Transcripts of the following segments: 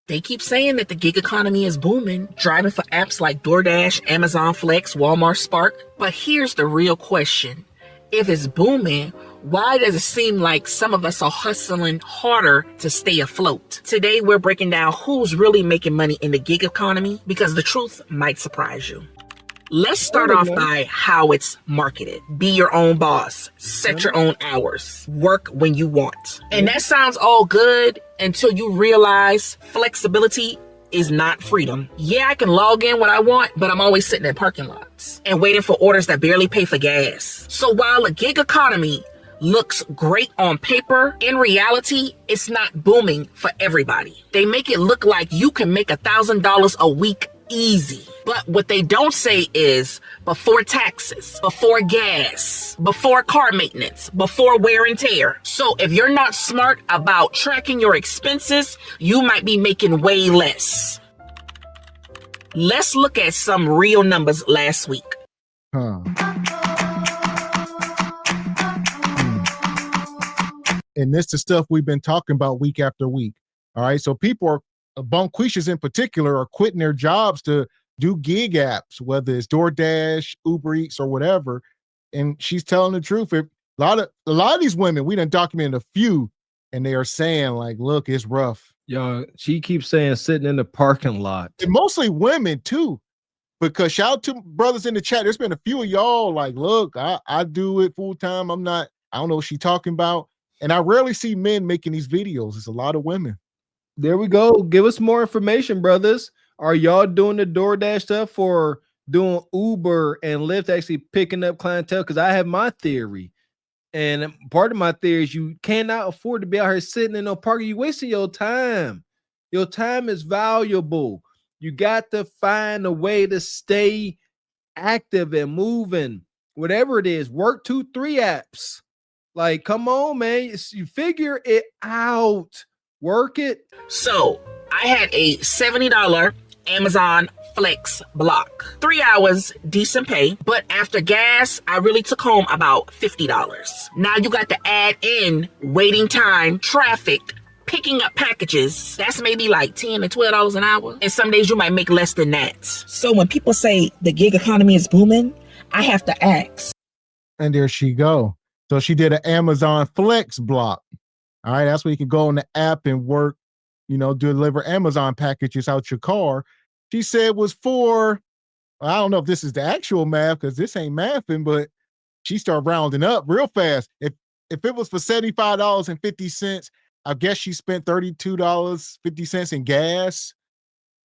They keep saying that the gig economy is booming, driving for apps like DoorDash, Amazon Flex, Walmart Spark. But here's the real question. If it's booming, why does it seem like some of us are hustling harder to stay afloat? Today, we're breaking down who's really making money in the gig economy because the truth might surprise you. Let's start off by how it's marketed. Be your own boss. Set your own hours. Work when you want. And that sounds all good until you realize flexibility is not freedom. Yeah, I can log in when I want, but I'm always sitting in parking lots and waiting for orders that barely pay for gas. So while a gig economy looks great on paper, in reality, it's not booming for everybody. They make it look like you can make $1,000 a week easy. But what they don't say is before taxes, before gas, before car maintenance, before wear and tear. So if you're not smart about tracking your expenses, you might be making way less. Let's look at some real numbers last week. And this is stuff we've been talking about week after week. All right. So people are, Bonquishas in particular, are quitting their jobs to do gig apps, whether it's DoorDash, Uber Eats, or whatever. And she's telling the truth. A lot of these women, we done documented a few, and they are saying like, look, it's rough. Yo, she keeps saying sitting in the parking lot. And mostly women too. Because shout out to brothers in the chat. There's been a few of y'all like, look, I do it full time. I don't know what she's talking about. And I rarely see men making these videos. It's a lot of women. There we go. Give us more information, brothers. Are y'all doing the DoorDash stuff or doing Uber and Lyft actually picking up clientele? Because I have my theory. And part of my theory is you cannot afford to be out here sitting in no parking. You're wasting your time. Your time is valuable. You got to find a way to stay active and moving. Whatever it is, work 2-3 apps. Like, come on, man. You figure it out. Work it. So I had a $70 Amazon Flex block. 3 hours, decent pay. But after gas, I really took home about $50. Now you got to add in waiting time, traffic, picking up packages. That's maybe like $10 to $12 an hour. And some days you might make less than that. So when people say the gig economy is booming, I have to ask. And there she go. So she did an Amazon Flex block. All right, that's where you can go on the app and work, deliver Amazon packages out your car. She said was for, I don't know if this is the actual math because this ain't mathing, but she started rounding up real fast. If it was for $75.50, I guess she spent $32.50 in gas,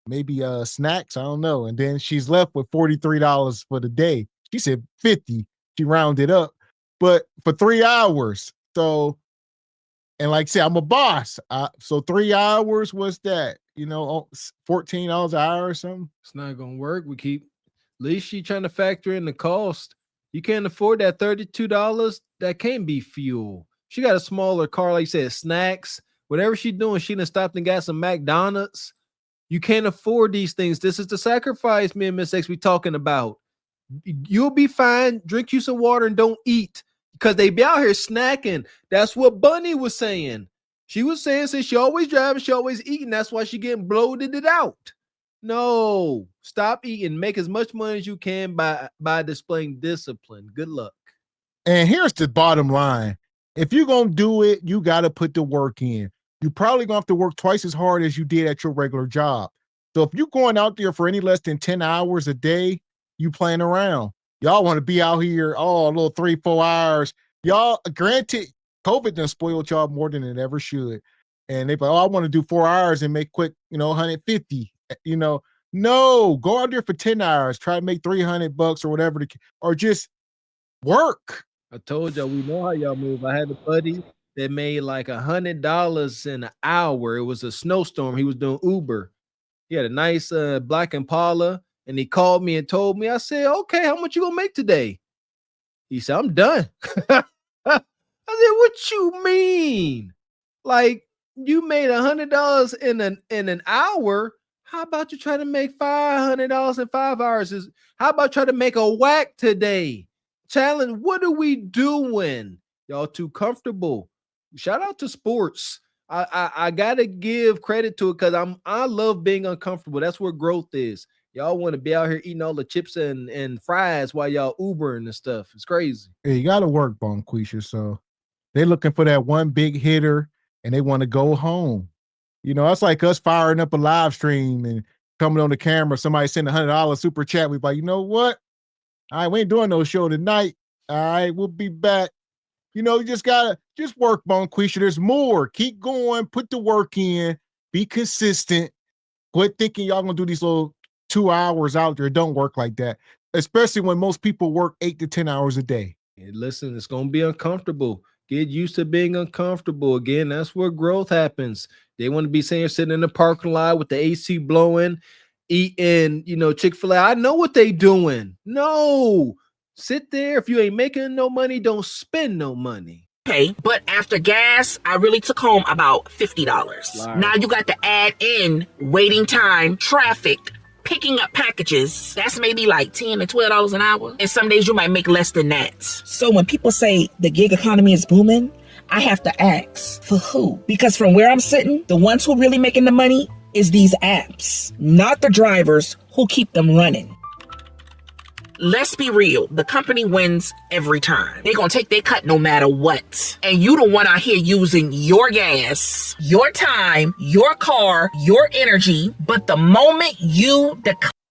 maybe snacks, I don't know. And then she's left with $43 for the day. She said 50. She rounded up, but for 3 hours. So, and like I said, I'm a boss. So 3 hours, what's that? $14 an hour or something? It's not going to work. At least she trying to factor in the cost. You can't afford that $32. That can't be fuel. She got a smaller car, like you said, snacks, whatever she's doing. She done stopped and got some McDonald's. You can't afford these things. This is the sacrifice me and Miss X we talking about. You'll be fine. Drink you some water and don't eat. Because they be out here snacking. That's what Bunny was saying. She was saying since she always driving, she always eating. That's why she getting bloated it out. No, stop eating. Make as much money as you can by displaying discipline. Good luck. And here's the bottom line. If you're going to do it, you got to put the work in. You're probably going to have to work twice as hard as you did at your regular job. So if you're going out there for any less than 10 hours a day, you playing around. Y'all want to be out here, a little 3-4 hours. Y'all, granted, COVID done spoiled y'all more than it ever should. And they I want to do 4 hours and make quick, 150. No, go out there for 10 hours, try to make $300 or whatever, or just work. I told y'all, we know how y'all move. I had a buddy that made like $100 in an hour. It was a snowstorm. He was doing Uber. He had a nice black Impala. And he called me and told me, I said, okay, how much you gonna make today? He said, I'm done. I said, what you mean? Like you made $100 in an hour. How about you try to make $500 in 5 hours? How about try to make a whack today? Challenge, what are we doing? Y'all too comfortable. Shout out to sports. I gotta give credit to it because I love being uncomfortable. That's where growth is. Y'all want to be out here eating all the chips and fries while y'all Ubering and stuff. It's crazy. Yeah, you got to work, Bonquisha. So they're looking for that one big hitter and they want to go home. You know, that's like us firing up a live stream and coming on the camera. Somebody send $100 super chat. We like, you know what? All right, we ain't doing no show tonight. All right, we'll be back. You know, you just gotta work, Bonquisha. There's more. Keep going. Put the work in. Be consistent. Quit thinking y'all gonna do these little 2 hours out there. It don't work like that, especially when most people work 8 to 10 hours a day. And listen, it's gonna be uncomfortable. Get used to being uncomfortable. Again, that's where growth happens. They want to be sitting in the parking lot with the AC blowing, eating, Chick-fil-A. I know what they doing. No, sit there. If you ain't making no money, don't spend no money. Okay, but after gas, I really took home about $50. Liar. Now you got to add in waiting time, traffic, picking up packages. That's maybe like $10 to $12 an hour. And some days you might make less than that. So when people say the gig economy is booming, I have to ask, for who? Because from where I'm sitting, the ones who really making the money is these apps, not the drivers who keep them running. Let's be real. The company wins every time. They're going to take their cut no matter what. And you the one out here using your gas, your time, your car, your energy. But the moment you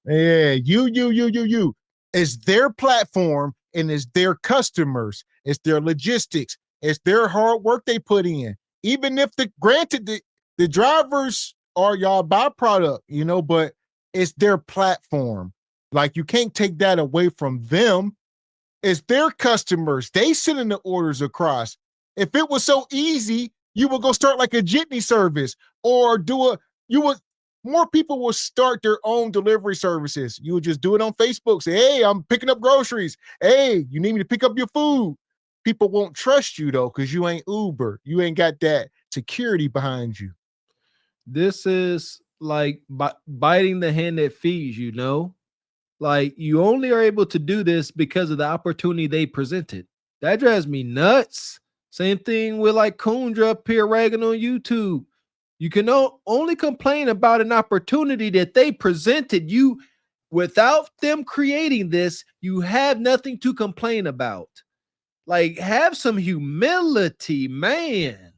Yeah, you. It's their platform and it's their customers. It's their logistics. It's their hard work they put in. Even if granted the drivers are y'all byproduct, but it's their platform. Like you can't take that away from them. It's their customers. They sending the orders across. If it was so easy, you would go start like a jitney service or more people will start their own delivery services. You would just do it on Facebook. Say, hey, I'm picking up groceries. Hey, you need me to pick up your food. People won't trust you though, because you ain't Uber. You ain't got that security behind you. This is like biting the hand that feeds you, Like you only are able to do this because of the opportunity they presented. That drives me nuts. Same thing with like Kundra up here ragging on YouTube. You can only complain about an opportunity that they presented you. Without them creating this, you have nothing to complain about. Like, have some humility, man.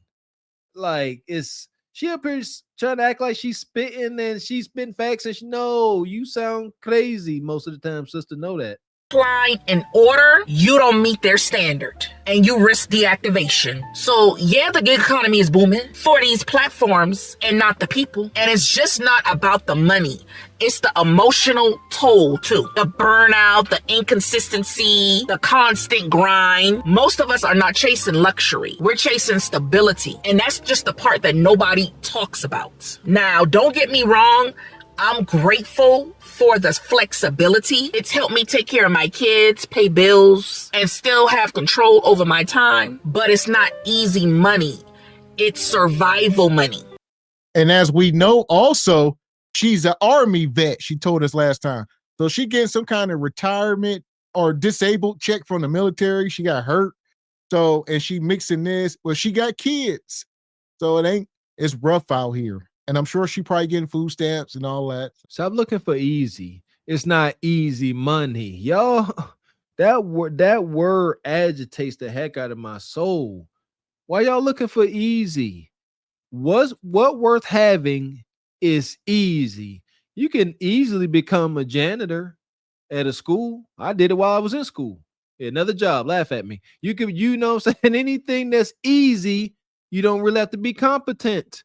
Like, she up here trying to act like she's spitting and she's spitting facts. And no, you sound crazy most of the time, sister. Know that. Line in order, you don't meet their standard and you risk deactivation. So yeah, the gig economy is booming for these platforms and not the people. And it's just not about the money. It's the emotional toll too. The burnout, the inconsistency, the constant grind. Most of us are not chasing luxury. We're chasing stability. And that's just the part that nobody talks about. Now, don't get me wrong. I'm grateful for the flexibility. It's helped me take care of my kids, pay bills, and still have control over my time. But it's not easy money. It's survival money. And as we know also, she's an Army vet, she told us last time. So she getting some kind of retirement or disabled check from the military. She got hurt. So, and she mixing this, well, she got kids. So it's rough out here. And I'm sure she probably getting food stamps and all that. Stop looking for easy. It's not easy money. Y'all, that word agitates the heck out of my soul. Why y'all looking for easy? What worth having is easy. You can easily become a janitor at a school. I did it while I was in school. Another job, laugh at me. You can, what I'm saying? Anything that's easy, you don't really have to be competent.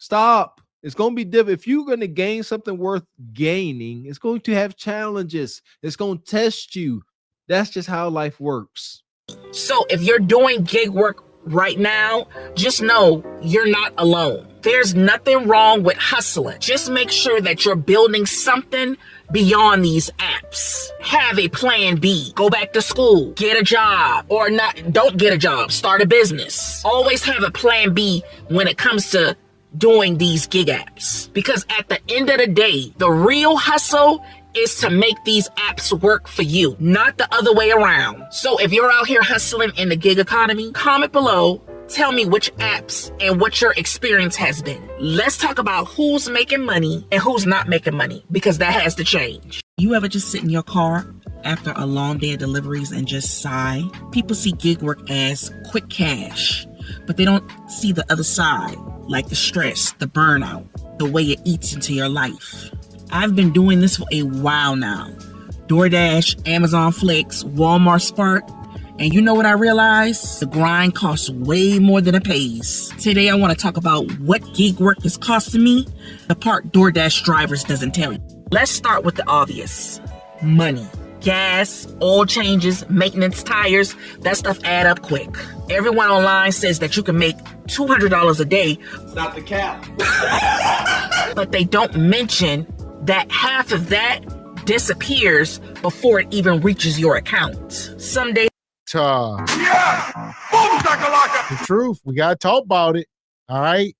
Stop. It's going to be different. If you're going to gain something worth gaining, it's going to have challenges. It's going to test you. That's just how life works. So if you're doing gig work right now, just know you're not alone. There's nothing wrong with hustling. Just make sure that you're building something beyond these apps. Have a plan B. Go back to school, get a job, or don't get a job, start a business. Always have a plan B when it comes to doing these gig apps, because at the end of the day, the real hustle is to make these apps work for you, not the other way around. So if you're out here hustling in the gig economy, comment below Tell me which apps and what your experience has been. Let's talk about who's making money and who's not making money, because that has to change. You ever just sit in your car after a long day of deliveries and just sigh? People see gig work as quick cash, but they don't see the other side, like the stress, the burnout, the way it eats into your life. I've been doing this for a while now. DoorDash, Amazon Flex, Walmart Spark. And you know what I realized? The grind costs way more than it pays. Today I want to talk about what gig work is costing me, the part DoorDash drivers doesn't tell you. Let's start with the obvious. Money. Gas, oil changes, maintenance, tires, that stuff add up quick. Everyone online says that you can make $200 a day. Stop the cap. But they don't mention that half of that disappears before it even reaches your account. Some days Yeah! Boom, shakalaka! the truth. We gotta talk about it. All right.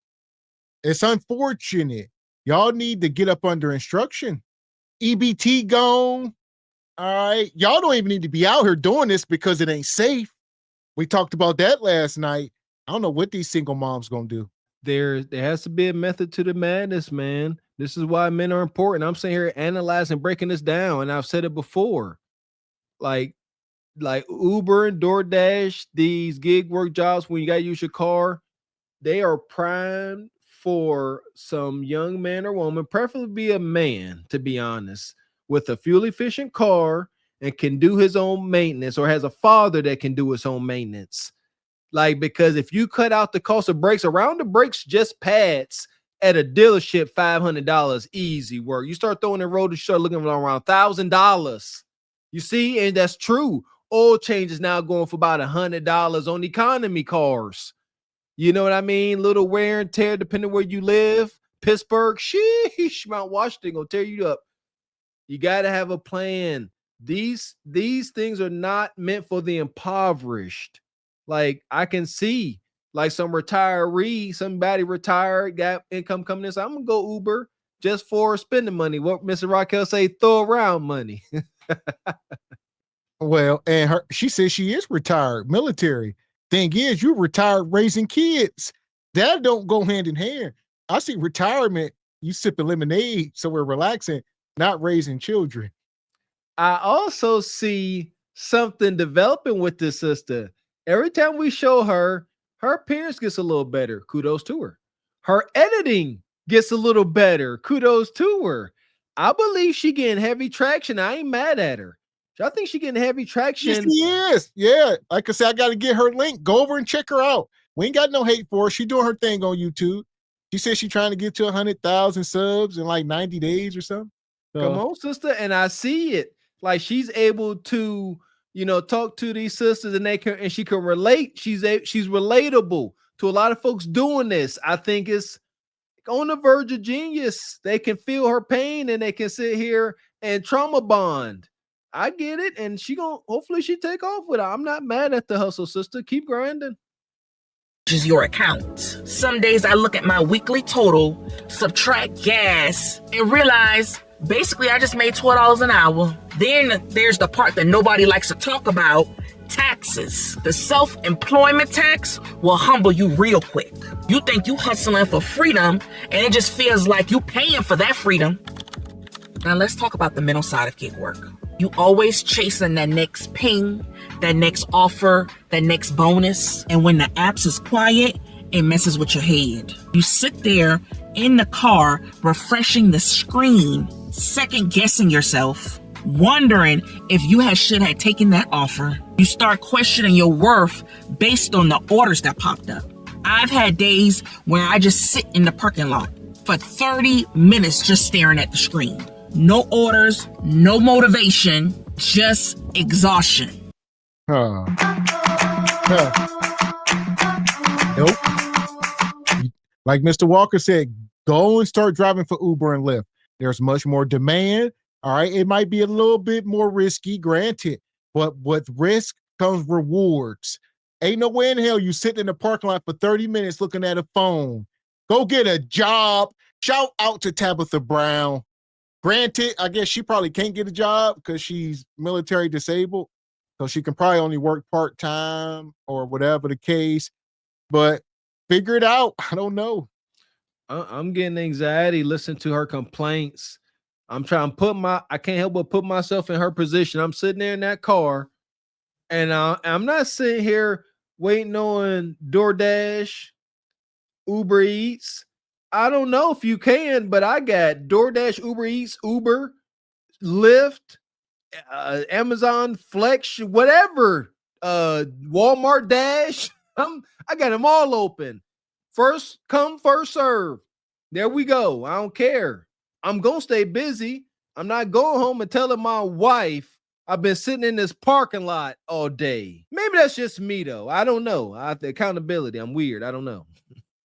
It's unfortunate. Y'all need to get up under instruction. EBT gone. All right. Y'all don't even need to be out here doing this because it ain't safe. We talked about that last night. I don't know what these single moms gonna do. There has to be a method to the madness, man. This is why men are important. I'm sitting here analyzing, breaking this down, and I've said it before. Like Uber and DoorDash, these gig work jobs when you gotta use your car, they are primed for some young man or woman, preferably be a man, to be honest, with a fuel efficient car and can do his own maintenance, or has a father that can do his own maintenance. Like, because if you cut out the cost of brakes, around the brakes, just pads at a dealership, $500, easy work. You start throwing the road, you start looking around $1,000. You see, and that's true. Oil change is now going for about $100 on economy cars. You know what I mean? Little wear and tear, depending where you live. Pittsburgh, sheesh, Mount Washington gonna tear you up. You got to have a plan. These things are not meant for the impoverished. Like, I can see like some retiree, somebody retired, got income coming in. So I'm gonna go Uber just for spending money. What Mr. Raquel say, throw around money. Well, and she says she is retired, military. Thing is, you retired raising kids. That don't go hand in hand. I see retirement, you sipping lemonade, so we're relaxing, not raising children. I also see something developing with this sister. Every time we show her, her appearance gets a little better. Kudos to her. Her editing gets a little better. Kudos to her. I believe she getting heavy traction. I ain't mad at her. I think she getting heavy traction. Yes, she is. Yeah. Like I said, I got to get her link. Go over and check her out. We ain't got no hate for her. She doing her thing on YouTube. She said she's trying to get to 100,000 subs in like 90 days or something. So, come on, sister. And I see it. Like, she's able to, talk to these sisters and she can relate. She's relatable to a lot of folks doing this. I think it's on the verge of genius. They can feel her pain and they can sit here and trauma bond. I get it, and hopefully she take off with it. I'm not mad at the hustle, sister. Keep grinding. is your account. Some days I look at my weekly total, subtract gas, and realize basically I just made $12 an hour. Then there's the part that nobody likes to talk about, taxes. The self-employment tax will humble you real quick. You think you hustling for freedom, and it just feels like you paying for that freedom. Now let's talk about the mental side of gig work. You always chasing that next ping, that next offer, that next bonus. And when the apps is quiet, it messes with your head. You sit there in the car, refreshing the screen, second guessing yourself, wondering if you should have taken that offer. You start questioning your worth based on the orders that popped up. I've had days where I just sit in the parking lot for 30 minutes just staring at the screen. No orders, no motivation, just exhaustion. Nope. Like Mr. Walker said, go and start driving for Uber and Lyft. There's much more demand. All right. It might be a little bit more risky, granted, but with risk comes rewards. Ain't no way in hell you sit in the parking lot for 30 minutes looking at a phone. Go get a job. Shout out to Tabitha Brown. Granted, I guess she probably can't get a job because she's military disabled. So she can probably only work part-time or whatever the case. but figure it out. I don't know. I'm getting anxiety listening to her complaints. I'm trying to I can't help but put myself in her position. I'm sitting there in that car, and I'm not sitting here waiting on DoorDash, Uber Eats. I don't know if you can, but I got DoorDash, Uber Eats, Uber, Lyft, Amazon Flex, whatever, Walmart Dash. I got them all open. First come, first serve. There we go. I don't care. I'm gonna stay busy. I'm not going home and telling my wife I've been sitting in this parking lot all day. Maybe that's just me though. I don't know. The accountability. I'm weird. I don't know.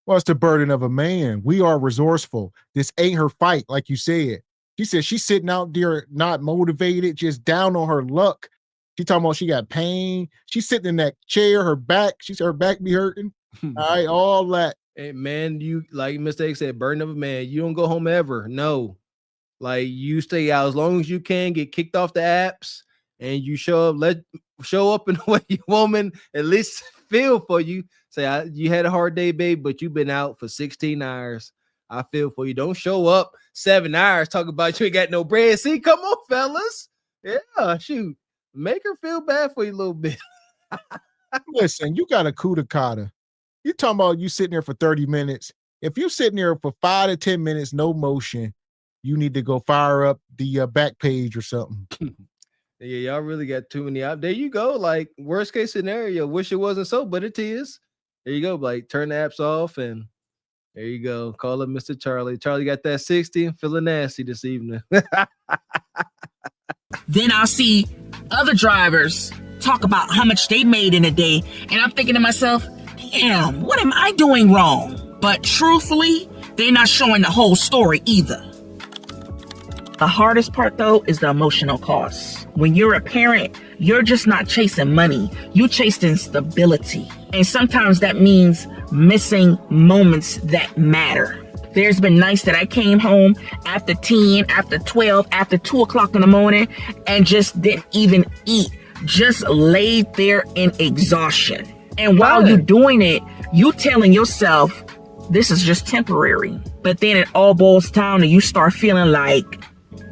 Well, it's the burden of a man. We are resourceful. This ain't her fight, like you said. She said she's sitting out there not motivated, just down on her luck. She talking about she got pain. She's sitting in that chair, her back be hurting. All right, all that. Hey, man, you like Mr. X said, burden of a man. You don't go home ever. No. Like you stay out as long as you can, get kicked off the apps, and you show up in the way you woman at least feel for you. Say, you had a hard day, babe, but you've been out for 16 hours. I feel for you. Don't show up 7 hours talking about you ain't got no bread. See, come on, fellas. Yeah, shoot. Make her feel bad for you a little bit. Listen, you got a cuda. You talking about you sitting there for 30 minutes. If you sitting there for 5 to 10 minutes, no motion, you need to go fire up the back page or something. Yeah, y'all really got too many out. There you go. Like worst case scenario, wish it wasn't so, but it is. There you go. Like turn the apps off and there you go. Call up Mr. Charlie. Charlie got that 60. Feeling nasty this evening. Then I'll see other drivers talk about how much they made in a day. And I'm thinking to myself, damn, what am I doing wrong? But truthfully, they're not showing the whole story either. The hardest part, though, is the emotional cost. When you're a parent, you're just not chasing money. You're chasing stability. And sometimes that means missing moments that matter. There's been nights that I came home after 10, after 12, after 2 o'clock in the morning and just didn't even eat. Just laid there in exhaustion. And while you're doing it, you telling yourself, this is just temporary. But then it all boils down and you start feeling like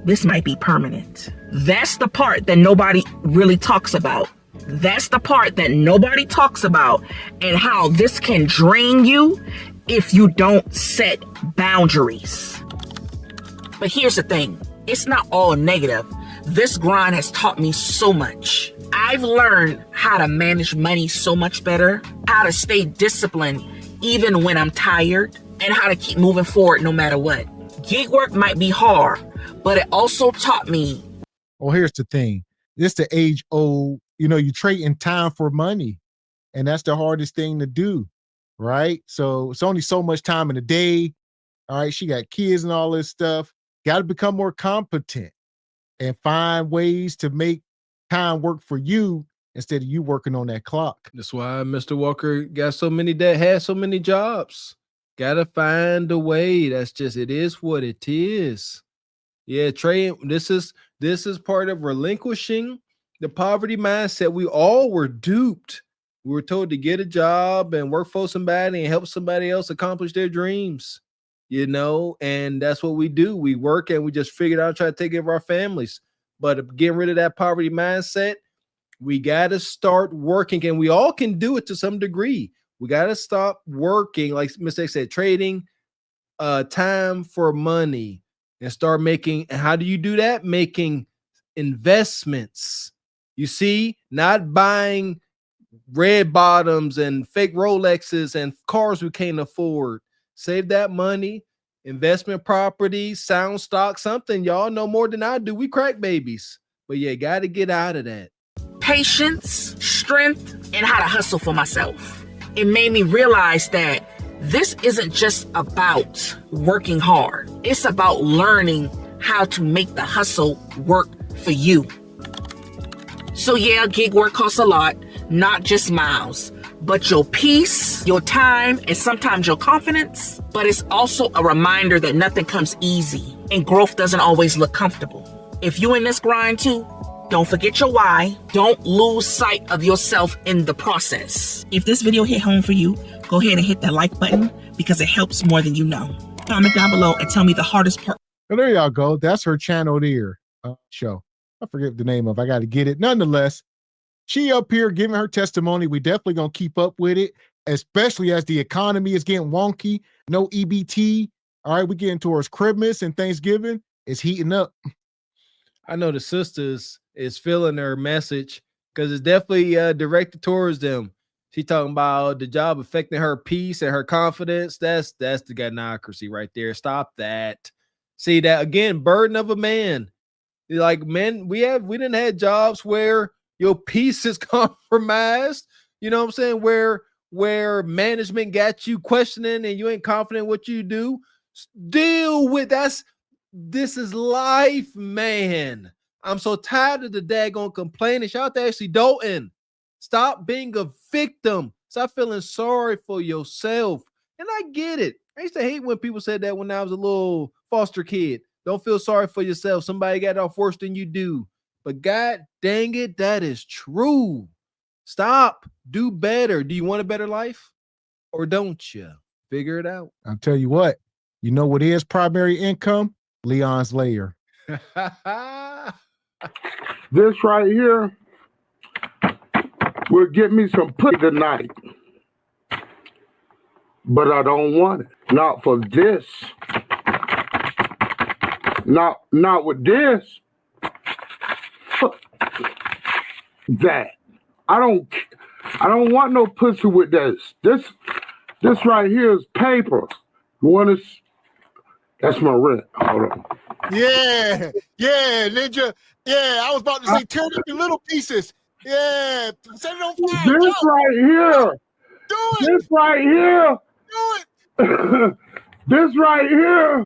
this might be permanent. That's the part that nobody really talks about. That's the part that nobody talks about, and how this can drain you if you don't set boundaries. But here's the thing. It's not all negative. This grind has taught me so much. I've learned how to manage money so much better, how to stay disciplined even when I'm tired, and how to keep moving forward no matter what. Gig work might be hard, but it also taught me. Well, here's the thing. It's the age old, you trading time for money. And that's the hardest thing to do, right? So it's only so much time in a day. All right, she got kids and all this stuff. Got to become more competent and find ways to make time work for you instead of you working on that clock. That's why Mr. Walker got so many that has so many jobs. Gotta find a way. That's just, it is what it is. Yeah, Trey, this is part of relinquishing the poverty mindset. We all were duped. We were told to get a job and work for somebody and help somebody else accomplish their dreams, and that's what we do. We work and we just figured out, try to take care of our families. But getting rid of that poverty mindset, we got to start working, and we all can do it to some degree. We got to stop working, like Mr. X said, trading time for money and start making. And how do you do that? Making investments. You see, not buying red bottoms and fake Rolexes and cars we can't afford. Save that money, investment properties, sound stock, something. Y'all know more than I do. We crack babies. But yeah, got to get out of that. Patience, strength, and how to hustle for myself. It made me realize that this isn't just about working hard. It's about learning how to make the hustle work for you. So yeah, gig work costs a lot, not just miles, but your peace, your time, and sometimes your confidence. But it's also a reminder that nothing comes easy and growth doesn't always look comfortable. If you're in this grind too, don't forget your why. Don't lose sight of yourself in the process. If this video hit home for you, go ahead and hit that like button because it helps more than you know. Comment down below and tell me the hardest part. So there y'all go. That's her channel there. Show. I forget the name of. I got to get it. Nonetheless, she up here giving her testimony. We definitely gonna keep up with it, especially as the economy is getting wonky. No EBT. All right, we getting towards Christmas and Thanksgiving. It's heating up. I know the sisters is feeling her message because it's definitely directed towards them. She talking about the job affecting her peace and her confidence. That's the gynocracy right there. Stop that. See that again, burden of a man. Like men, we didn't have jobs where your peace is compromised. You know what I'm saying? Where management got you questioning and you ain't confident what you do. Deal with this is life, man. I'm so tired of the daggone complaining. Shout out to Ashley Dalton. Stop being a victim. Stop feeling sorry for yourself. And I get it. I used to hate when people said that when I was a little foster kid. Don't feel sorry for yourself. Somebody got off worse than you do. But God dang it, that is true. Stop. Do better. Do you want a better life? Or don't you? Figure it out. I'll tell you what. You know what is primary income? Leon's layer. This right here will get me some pussy tonight. But I don't want it. Not for this. Not with this. Fuck that. I don't want no pussy with this. This right here is paper. You want to? That's my rent. Hold on. Yeah, Ninja. Yeah, I was about to say tear it up in little pieces. Yeah, set it on fire. This right here. Do it. This right here. Do it. This right here